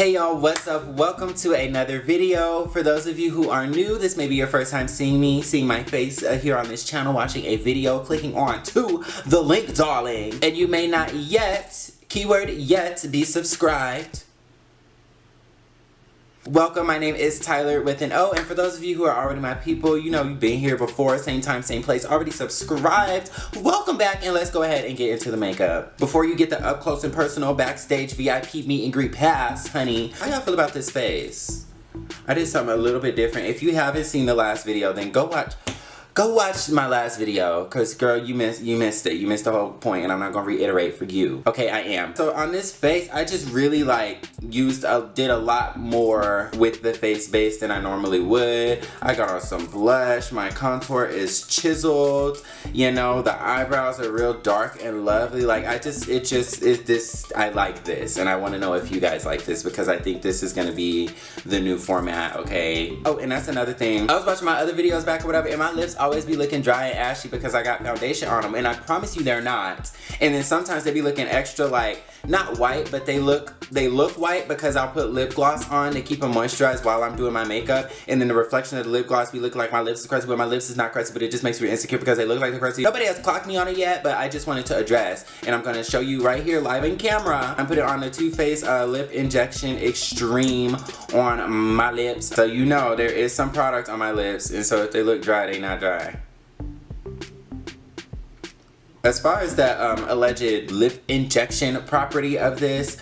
Hey y'all, what's up? Welcome to another video. For those of you who are new, this may be your first time seeing me, seeing my face here on this channel, watching a video, clicking on to the link, darling. And you may not yet, keyword yet, be subscribed. Welcome, my name is Tyler with an O, and for those of you who are already my people, you know you've been here before, same time, same place, already subscribed. Welcome back, and let's go ahead and get into the makeup. Before you get the up close and personal backstage VIP meet and greet pass, honey, how y'all feel about this face? I did something a little bit different. If you haven't seen the last video, then go watch my last video, because girl, you missed it. You missed the whole point, and I'm not gonna reiterate for you. Okay, I am. So on this face, I just really like did a lot more with the face base than I normally would. I got on some blush. My contour is chiseled. You know, the eyebrows are real dark and lovely. Like I like this, and I want to know if you guys like this, because I think this is gonna be the new format. Okay. Oh, and that's another thing. I was watching my other videos back or whatever, and my lips always be looking dry and ashy because I got foundation on them, and I promise you they're not. And then sometimes they be looking extra, like not white, but they look white because I'll put lip gloss on to keep them moisturized while I'm doing my makeup, and then the reflection of the lip gloss be looking like my lips is crusty, but my lips is not crusty, but it just makes me insecure because they look like they're crusty. Nobody has clocked me on it yet, but I just wanted to address, and I'm gonna show you right here live in camera. I'm putting on the Too Faced Lip Injection Extreme on my lips, so you know there is some product on my lips, and so if they look dry, they not dry. As far as that alleged lip injection property of this,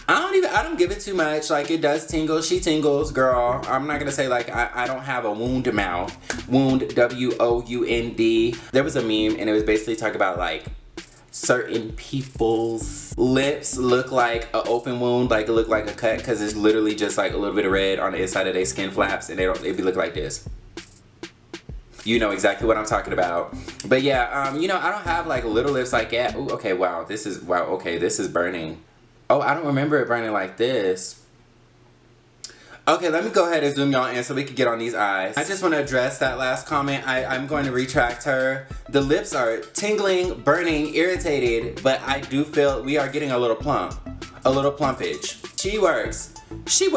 I don't give it too much. Like, it does tingle. She tingles, girl. I'm not gonna say like I don't have a wound mouth. Wound, W-O-U-N-D. There was a meme, and it was basically talking about like certain people's lips look like an open wound, like it look like a cut, because it's literally just like a little bit of red on the inside of their skin flaps, and they be look like this. You know exactly what I'm talking about. But yeah, you know, I don't have like little lips like that. Ooh, okay, wow, this is burning. Oh, I don't remember it burning like this. Okay, let me go ahead and zoom y'all in so we can get on these eyes. I just want to address that last comment. I'm going to retract her. The lips are tingling, burning, irritated, but I do feel we are getting a little plump. A little plumpage. She works. She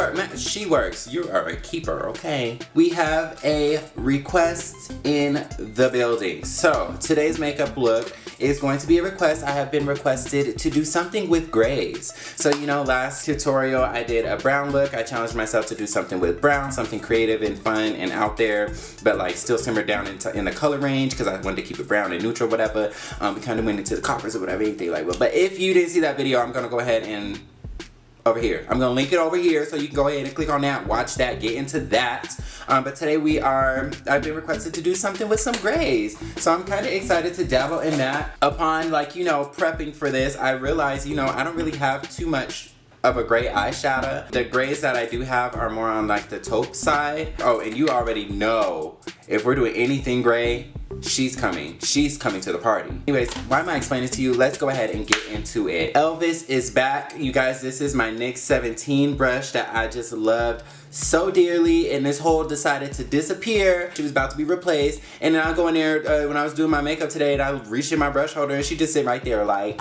works. You are a keeper, okay? We have a request in the building. So today's makeup look is going to be a request. I have been requested to do something with grays. So, you know, last tutorial I did a brown look. I challenged myself to do something with brown, something creative and fun and out there, but like still simmered down in the color range because I wanted to keep it brown and neutral, whatever. We kind of went into the coppers or whatever, anything like that. But if you didn't see that video, I'm gonna go ahead and over here. I'm gonna link it over here so you can go ahead and click on that, watch that, get into that. But today I've been requested to do something with some grays. So I'm kind of excited to dabble in that. Upon like, you know, prepping for this, I realized, you know, I don't really have too much of a gray eyeshadow. The grays that I do have are more on like the taupe side. Oh, and you already know if we're doing anything gray, she's coming to the party. Anyways, why am I explaining to you? Let's go ahead and get into it. Elvis is back. You guys, this is my NYX 17 brush that I just loved so dearly, and this hole decided to disappear. She was about to be replaced, and then I go in there when I was doing my makeup today, and I reached in my brush holder, and she just sit right there like,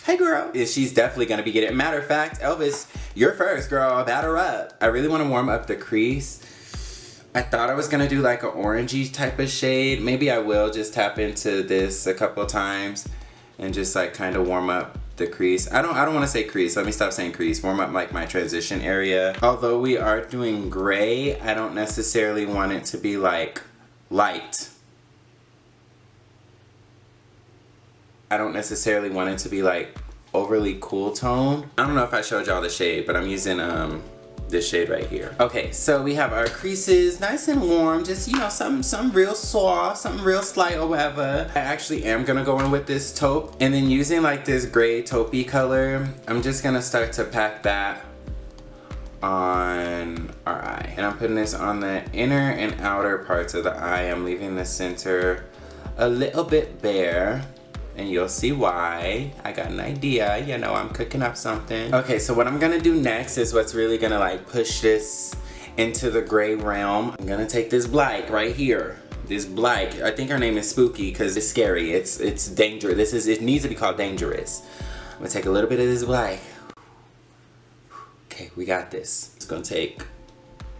hey girl. She's definitely gonna be getting it. Matter of fact, Elvis, you're first, girl. Batter up. I really want to warm up the crease. I thought I was gonna do like an orangey type of shade. Maybe I will just tap into this a couple of times and just like kind of warm up the crease. I don't want to say crease. Let me stop saying crease. Warm up like my transition area. Although we are doing gray, I don't necessarily want it to be like light. I don't necessarily want it to be like overly cool tone. I don't know if I showed y'all the shade, but I'm using this shade right here. Okay, so we have our creases nice and warm, just, you know, something real soft, something real slight or whatever. I actually am gonna go in with this taupe, and then using like this gray taupey color, I'm just gonna start to pack that on our eye. And I'm putting this on the inner and outer parts of the eye. I'm leaving the center a little bit bare, and you'll see why. I got an idea, you know, I'm cooking up something. Okay, so what I'm gonna do next is what's really gonna like push this into the gray realm. I'm gonna take this black right here. This black, I think her name is Spooky because it's scary. It's dangerous. It needs to be called dangerous. I'm gonna take a little bit of this black. Okay, we got this. It's gonna take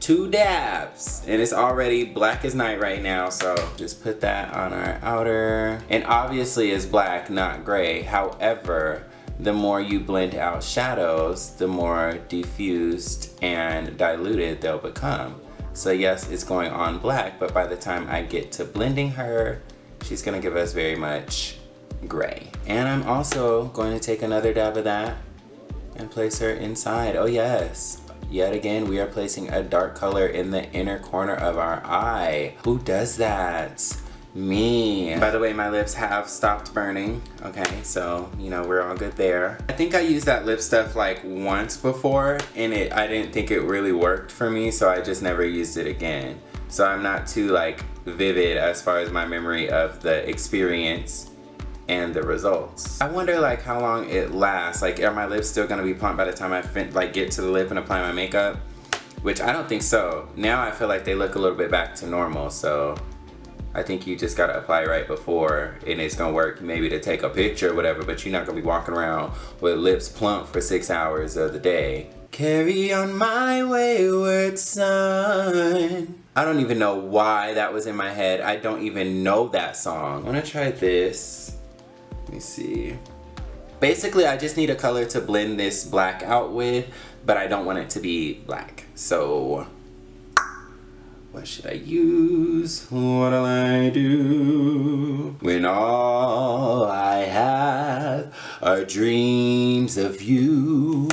2 dabs, and it's already black as night right now, so just put that on our outer. And obviously it's black, not gray. However, the more you blend out shadows, the more diffused and diluted they'll become. So yes, it's going on black, but by the time I get to blending her, she's gonna give us very much gray. And I'm also going to take another dab of that and place her inside. Oh yes, yet again, we are placing a dark color in the inner corner of our eye. Who does that? Me. By the way, my lips have stopped burning. Okay, so, you know, we're all good there. I think I used that lip stuff like once before, and I didn't think it really worked for me, so I just never used it again. So I'm not too like vivid as far as my memory of the experience and the results. I wonder like how long it lasts. Like, are my lips still gonna be plump by the time I like get to the lip and apply my makeup? Which I don't think so. Now I feel like they look a little bit back to normal, so I think you just gotta apply right before, and it's gonna work maybe to take a picture or whatever, but you're not gonna be walking around with lips plump for 6 hours of the day. Carry on my wayward son. I don't even know why that was in my head. I don't even know that song. I'm gonna try this. Let me see. Basically, I just need a color to blend this black out with, but I don't want it to be black. So, what should I use? What'll I do when all I have are dreams of you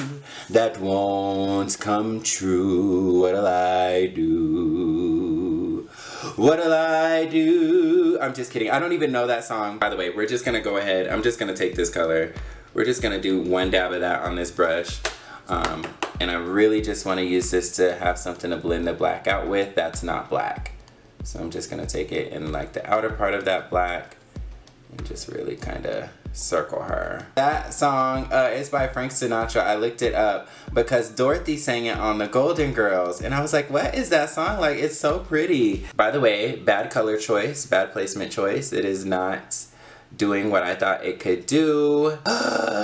that won't come true? What'll I do? What'll I do? I'm just kidding. I don't even know that song. By the way, we're just gonna go ahead. I'm just gonna take this color. We're just gonna do 1 dab of that on this brush. And I really just want to use this to have something to blend the black out with that's not black. So I'm just gonna take it in like the outer part of that black and just really kind of circle her. That song is by Frank Sinatra. I looked it up because Dorothy sang it on the Golden Girls, and I was like, what is that song? Like, it's so pretty. By the way, bad color choice, bad placement choice. It is not doing what I thought it could do.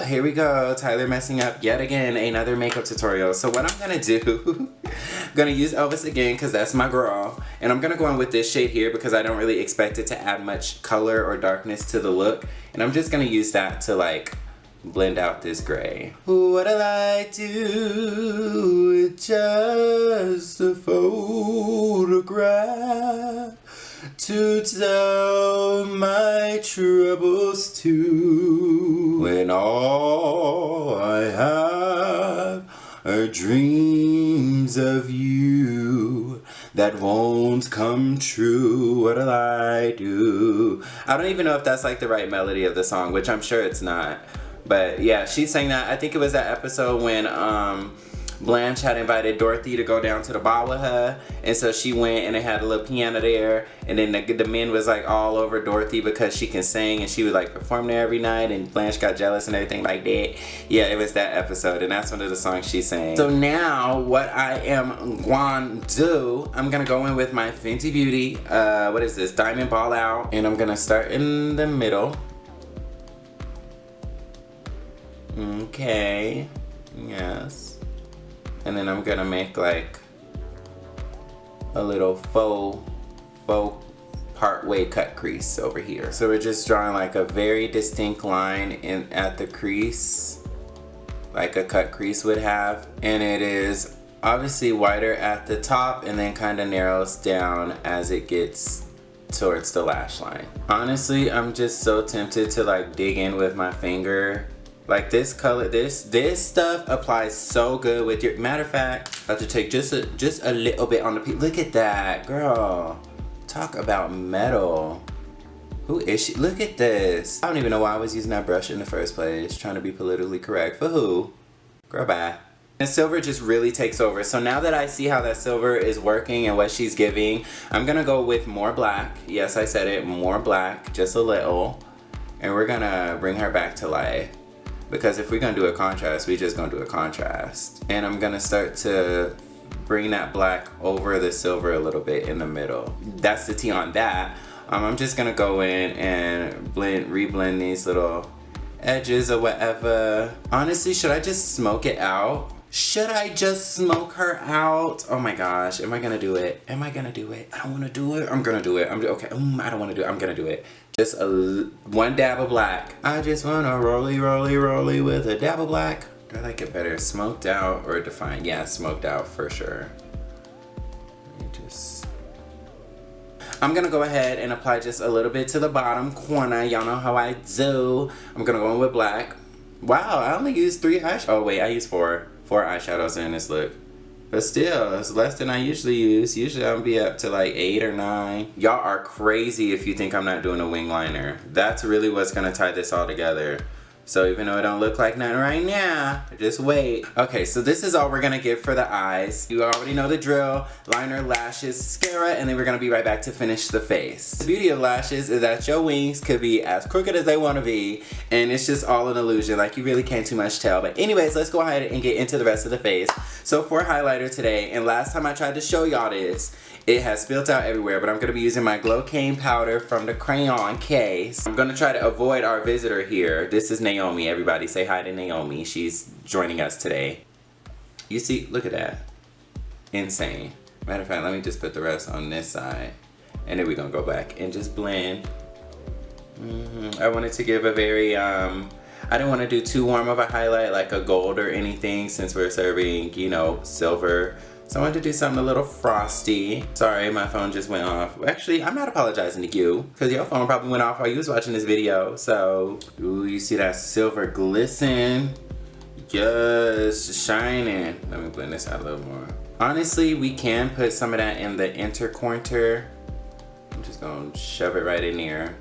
Here we go, Tyler messing up yet again, another makeup tutorial. So what I'm gonna do, I'm gonna use Elvis again because that's my girl, and I'm gonna go in with this shade here because I don't really expect it to add much color or darkness to the look, and I'm just gonna use that to like blend out this gray. What'll I do with just a photograph to tell my troubles to, when all I have are dreams of you that won't come true? What'll I do? I don't even know if that's like the right melody of the song, which I'm sure it's not. But yeah, she sang that. I think it was that episode when Blanche had invited Dorothy to go down to the bar with her, and so she went and they had a little piano there, and then the men was like all over Dorothy because she can sing and she would like perform there every night, and Blanche got jealous and everything like that. Yeah, it was that episode, and that's one of the songs she sang. So now what I am going to do, I'm gonna go in with my Fenty Beauty, what is this, Diamond Ball Out, and I'm gonna start in the middle. Okay, yes. And then I'm gonna make like a little faux part-way cut crease over here. So we're just drawing like a very distinct line in at the crease, like a cut crease would have. And it is obviously wider at the top and then kind of narrows down as it gets towards the lash line. Honestly, I'm just so tempted to like dig in with my finger. Like this color, this stuff applies so good with your, matter of fact, I have to take just a little bit on the piece. Look at that, girl. Talk about metal. Who is she? Look at this. I don't even know why I was using that brush in the first place, trying to be politically correct. For who? Girl, bye. And silver just really takes over. So now that I see how that silver is working and what she's giving, I'm gonna go with more black. Yes, I said it, more black, just a little. And we're gonna bring her back to life. Because if we're gonna do a contrast, we just gonna do a contrast. And I'm gonna start to bring that black over the silver a little bit in the middle. That's the tea on that. I'm just gonna go in and reblend these little edges or whatever. Honestly, should I just smoke it out Should I just smoke her out? Oh my gosh, am I gonna do it? Am I gonna do it? I don't wanna do it. I'm gonna do it. Okay, I don't wanna do it. I'm gonna do it. Just one dab of black. I just wanna rolly, rolly, rolly with a dab of black. Do I like it better, smoked out or defined? Yeah, smoked out for sure. I'm gonna go ahead and apply just a little bit to the bottom corner. Y'all know how I do. I'm gonna go in with black. Wow, I only used 3 eyeshadows. Oh wait, I used 4 eyeshadows in this look. But still, it's less than I usually use. Usually I'll be up to like 8 or 9. Y'all are crazy if you think I'm not doing a wing liner. That's really what's gonna tie this all together. So even though it don't look like nothing right now, just wait. Okay, so this is all we're gonna get for the eyes. You already know the drill. Liner, lashes, mascara, and then we're gonna be right back to finish the face. The beauty of lashes is that your wings could be as crooked as they wanna be, and it's just all an illusion. Like, you really can't too much tell. But anyways, let's go ahead and get into the rest of the face. So for highlighter today, and last time I tried to show y'all this, it has spilled out everywhere, but I'm gonna be using my Glow Cane powder from the crayon case. I'm gonna try to avoid our visitor here. This is Naomi. Everybody say hi to Naomi. She's joining us today. You see, look at that. Insane. Matter of fact, let me just put the rest on this side. And then we're gonna go back and just blend. I wanted to give a very, I didn't want to do too warm of a highlight, like a gold or anything, since we're serving, you know, silver. So I wanted to do something a little frosty. Sorry, my phone just went off. Actually, I'm not apologizing to you, because your phone probably went off while you was watching this video. So, ooh, you see that silver glisten? Just shining. Let me blend this out a little more. Honestly, we can put some of that in the inner corner. I'm just gonna shove it right in there.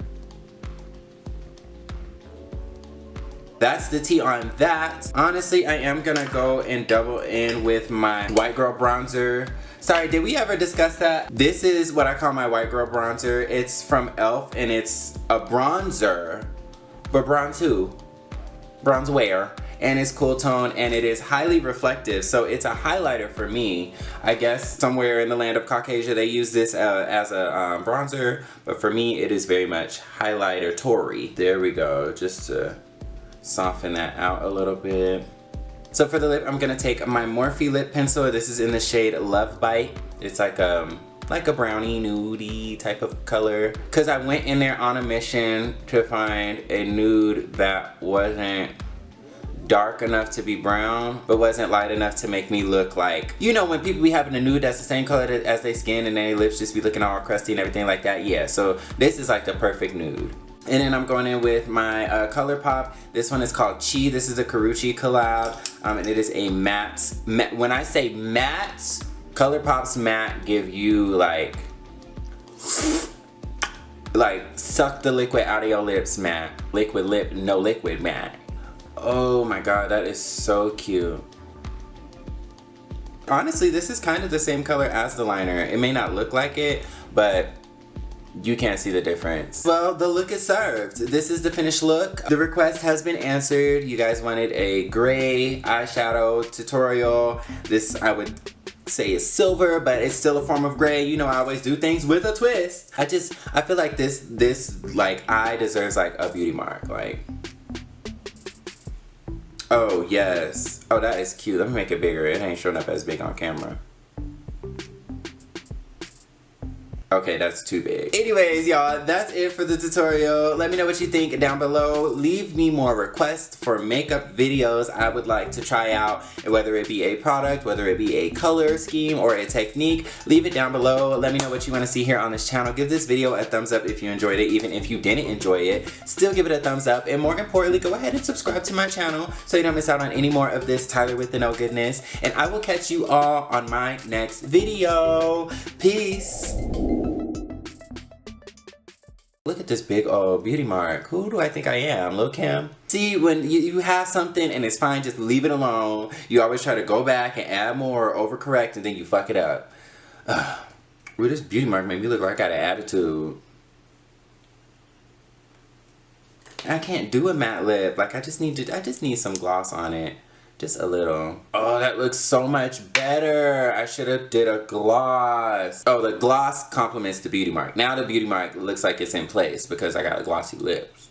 That's the tea on that. Honestly, I am gonna go and double in with my white girl bronzer. Sorry, did we ever discuss that? This is what I call my white girl bronzer. It's from e.l.f. and it's a bronzer, but bronze who? Bronze wear. And it's cool tone and it is highly reflective, so it's a highlighter for me. I guess somewhere in the land of Caucasia they use this as a bronzer, but for me it is very much highlighter-tory. There we go, just to soften that out a little bit. So for the lip, I'm gonna take my Morphe lip pencil. This is in the shade Love Bite. It's like a brownie nudie type of color, because I went in there on a mission to find a nude that wasn't dark enough to be brown, but wasn't light enough to make me look like, you know, when people be having a nude that's the same color as their skin and their lips just be looking all crusty and everything like that. Yeah, so this is like the perfect nude. And then I'm going in with my ColourPop. This one is called Chi. This is a Karuchi collab, and it is a matte. When I say matte, ColourPop's matte give you like suck the liquid out of your lips matte. Liquid lip, no liquid matte. Oh my god, that is so cute. Honestly, this is kind of the same color as the liner. It may not look like it, but you can't see the difference. Well, the look is served. This is the finished look. The request has been answered. You guys wanted a gray eyeshadow tutorial. This, I would say, is silver, but it's still a form of gray. You know, I always do things with a twist. I feel like this like eye deserves like a beauty mark. Like, oh yes. Oh, that is cute. Let me make it bigger. It ain't showing up as big on camera. Okay, that's too big. Anyways, y'all, that's it for the tutorial. Let me know what you think down below. Leave me more requests for makeup videos I would like to try out, whether it be a product, whether it be a color scheme or a technique. Leave it down below. Let me know what you want to see here on this channel. Give this video a thumbs up if you enjoyed it. Even if you didn't enjoy it, still give it a thumbs up. And more importantly, go ahead and subscribe to my channel so you don't miss out on any more of this Tyler with the No goodness. And I will catch you all on my next video. Peace. Look at this big old beauty mark. Who do I think I am? Lil' Kim? See, when you have something and it's fine, just leave it alone. You always try to go back and add more or overcorrect and then you fuck it up. Ooh, this beauty mark made me look like I got an attitude. I can't do a matte lip. Like, I just need some gloss on it. Just a little. Oh, that looks so much better. I should have did a gloss. Oh, the gloss complements the beauty mark. Now the beauty mark looks like it's in place because I got glossy lips.